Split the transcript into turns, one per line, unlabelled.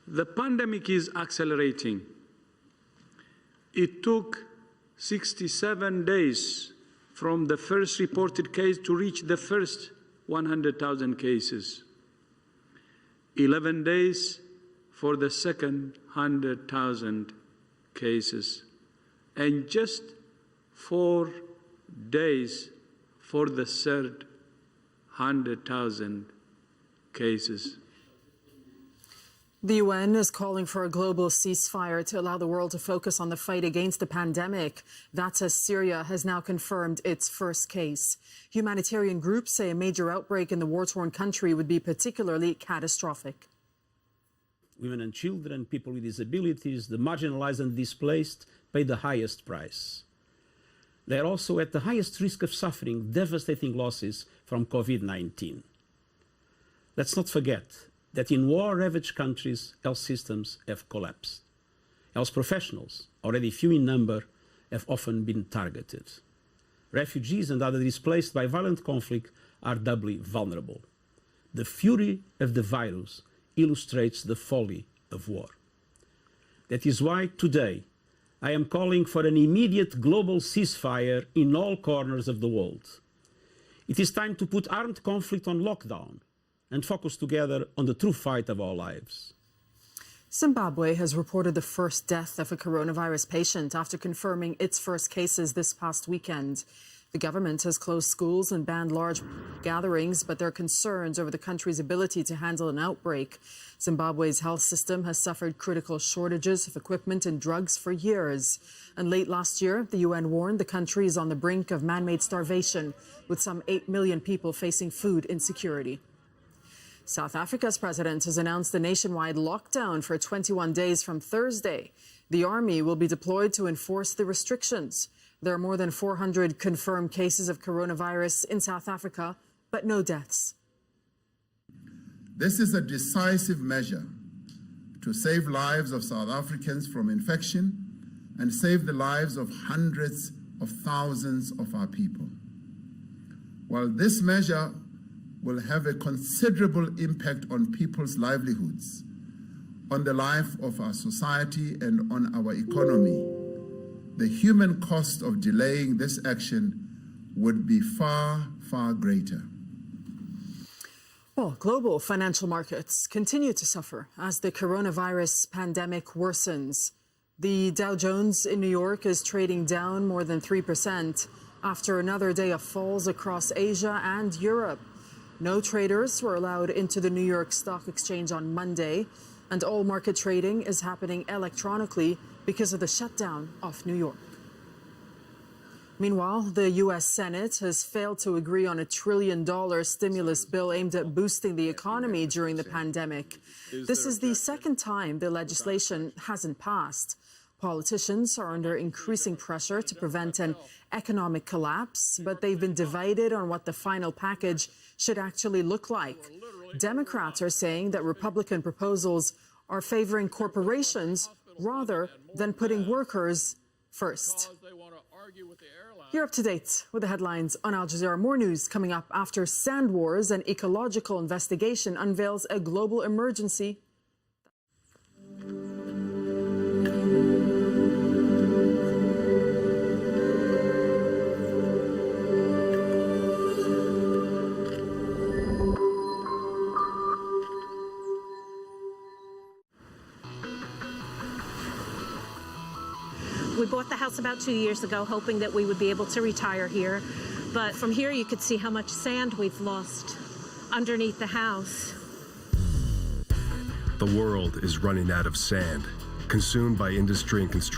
The pandemic is accelerating. It took 67 days from the first reported case to reach the first 100,000 cases. 11 days for the second 100,000 cases. And just 4 days for the third 100,000 cases.
The UN is calling for a global ceasefire to allow the world to focus on the fight against the pandemic. That's as Syria has now confirmed its first case. Humanitarian groups say a major outbreak in the war-torn country would be particularly catastrophic.
Women and children, people with disabilities, the marginalized and displaced pay the highest price. They are also at the highest risk of suffering devastating losses from COVID-19. Let's not forget that in war-ravaged countries, health systems have collapsed. Health professionals, already few in number, have often been targeted. Refugees and others displaced by violent conflict are doubly vulnerable. The fury of the virus illustrates the folly of war. That is why today I am calling for an immediate global ceasefire in all corners of the world. It is time to put armed conflict on lockdown and focus together on the true fight of our lives.
Zimbabwe has reported the first death of a coronavirus patient after confirming its first cases this past weekend. The government has closed schools and banned large gatherings, but there are concerns over the country's ability to handle an outbreak. Zimbabwe's health system has suffered critical shortages of equipment and drugs for years. And late last year, the UN warned the country is on the brink of man-made starvation, with some 8 million people facing food insecurity. South Africa's president has announced a nationwide lockdown for 21 days from Thursday. The army will be deployed to enforce the restrictions. There are more than 400 confirmed cases of coronavirus in South Africa, but no deaths.
This is a decisive measure to save lives of South Africans from infection and save the lives of hundreds of thousands of our people. While this measure will have a considerable impact on people's livelihoods, on the life of our society and on our economy, the human cost of delaying this action would be far, far greater.
Well, global financial markets continue to suffer as the coronavirus pandemic worsens. The Dow Jones in New York is trading down more than 3% after another day of falls across Asia and Europe. No traders were allowed into the New York Stock Exchange on Monday, and all market trading is happening electronically because of the shutdown of New York. Meanwhile, the U.S. Senate has failed to agree on a $1 trillion stimulus bill aimed at boosting the economy during the pandemic. This is the second time the legislation hasn't passed. Politicians are under increasing pressure to prevent an economic collapse, but they've been divided on what the final package should actually look like. Democrats are saying that Republican proposals are favoring corporations rather than putting workers first. You're up to date with the headlines on Al Jazeera. More news coming up after sand wars and ecological investigation unveils a global emergency.
We bought the house about 2 years ago, hoping that we would be able to retire here. But from here, you could see how much sand we've lost underneath the house.
The world is running out of sand, consumed by industry and construction.